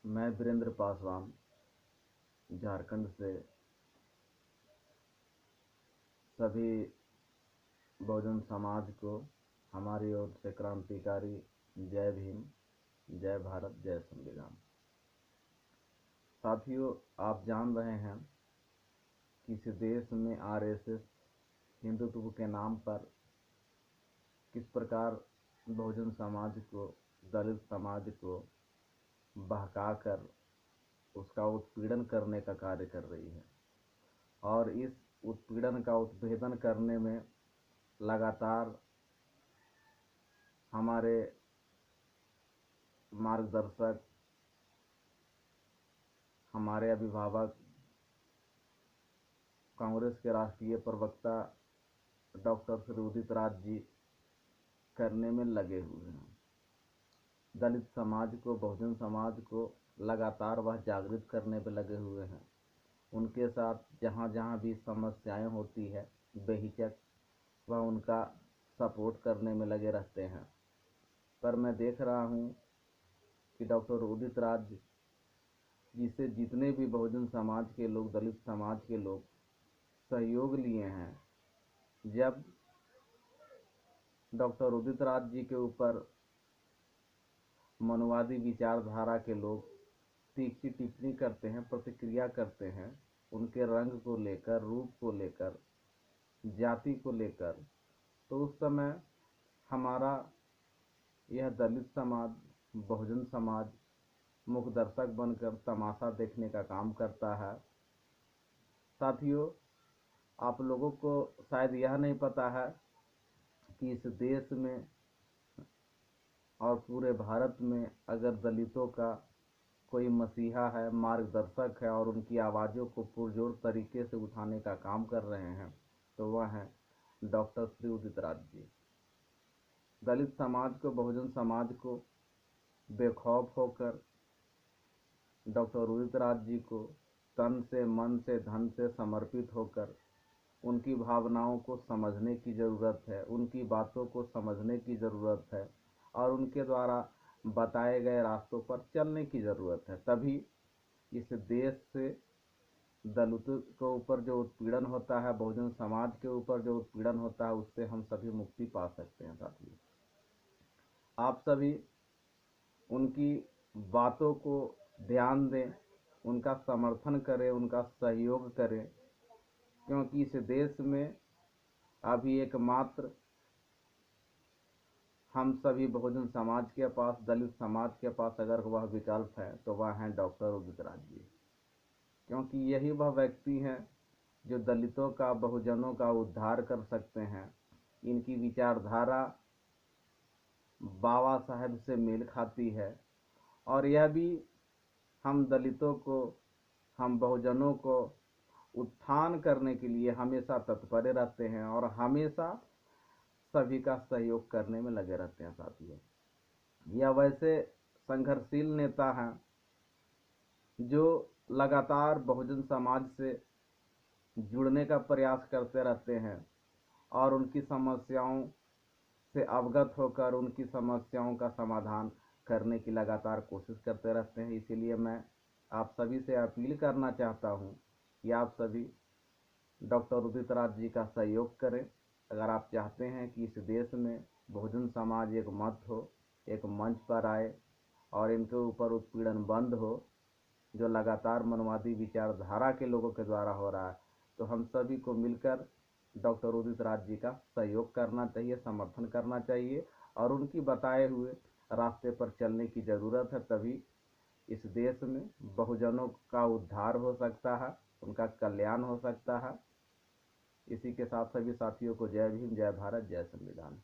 मैं वीरेंद्र पासवान झारखंड से सभी बहुजन समाज को हमारी ओर से क्रांतिकारी जय भीम, जय भारत, जय संविधान। साथियों, आप जान रहे हैं कि इस देश में आरएसएस हिंदुत्व के नाम पर किस प्रकार बहुजन समाज को, दलित समाज को बहकाकर उसका उत्पीड़न करने का कार्य कर रही है। और इस उत्पीड़न का उत्भेदन करने में लगातार हमारे मार्गदर्शक, हमारे अभिभावक, कांग्रेस के राष्ट्रीय प्रवक्ता डॉक्टर श्री उदित राज जी करने में लगे हुए हैं। दलित समाज को, बहुजन समाज को लगातार वह जागृत करने में लगे हुए हैं। उनके साथ जहाँ जहाँ भी समस्याएं होती है, बेहिचक वह उनका सपोर्ट करने में लगे रहते हैं। पर मैं देख रहा हूँ कि डॉक्टर उदित राज जिसे जितने भी बहुजन समाज के लोग, दलित समाज के लोग सहयोग लिए हैं, जब डॉक्टर उदित राज जी के ऊपर मनुवादी विचारधारा के लोग तीखी टिप्पणी करते हैं, प्रतिक्रिया करते हैं, उनके रंग को लेकर, रूप को लेकर, जाति को लेकर, तो उस समय हमारा यह दलित समाज, बहुजन समाज मुख्य दर्शक बनकर तमाशा देखने का काम करता है। साथियों, आप लोगों को शायद यह नहीं पता है कि इस देश में और पूरे भारत में अगर दलितों का कोई मसीहा है, मार्गदर्शक है और उनकी आवाज़ों को पुरजोर तरीके से उठाने का काम कर रहे हैं, तो वह हैं डॉक्टर श्री उदित राज जी। दलित समाज को, बहुजन समाज को बेखौफ होकर डॉक्टर उदित राज जी को तन से, मन से, धन से समर्पित होकर उनकी भावनाओं को समझने की ज़रूरत है, उनकी बातों को समझने की ज़रूरत है और उनके द्वारा बताए गए रास्तों पर चलने की ज़रूरत है। तभी इस देश से दलितों के ऊपर जो उत्पीड़न होता है, बहुजन समाज के ऊपर जो उत्पीड़न होता है, उससे हम सभी मुक्ति पा सकते हैं। साथियों, आप सभी उनकी बातों को ध्यान दें, उनका समर्थन करें, उनका सहयोग करें, क्योंकि इस देश में अभी एकमात्र हम सभी बहुजन समाज के पास, दलित समाज के पास अगर वह विकल्प है तो वह हैं डॉक्टर उदित राज जी। क्योंकि यही वह व्यक्ति हैं जो दलितों का, बहुजनों का उद्धार कर सकते हैं। इनकी विचारधारा बाबा साहेब से मेल खाती है और यह भी हम दलितों को, हम बहुजनों को उत्थान करने के लिए हमेशा तत्पर रहते हैं और हमेशा सभी का सहयोग करने में लगे रहते हैं। साथियों, यह वैसे संघर्षशील नेता हैं जो लगातार बहुजन समाज से जुड़ने का प्रयास करते रहते हैं और उनकी समस्याओं से अवगत होकर उनकी समस्याओं का समाधान करने की लगातार कोशिश करते रहते हैं। इसीलिए मैं आप सभी से अपील करना चाहता हूं कि आप सभी डॉक्टर उदित राज जी का सहयोग करें। अगर आप चाहते हैं कि इस देश में बहुजन समाज एक मत हो, एक मंच पर आए और इनके ऊपर उत्पीड़न बंद हो जो लगातार मनवादी विचारधारा के लोगों के द्वारा हो रहा है, तो हम सभी को मिलकर डॉक्टर उदित राज जी का सहयोग करना चाहिए, समर्थन करना चाहिए और उनकी बताए हुए रास्ते पर चलने की ज़रूरत है। तभी इस देश में बहुजनों का उद्धार हो सकता है, उनका कल्याण हो सकता है। इसी के साथ सभी साथियों को जय भीम, जय भारत, जय संविधान।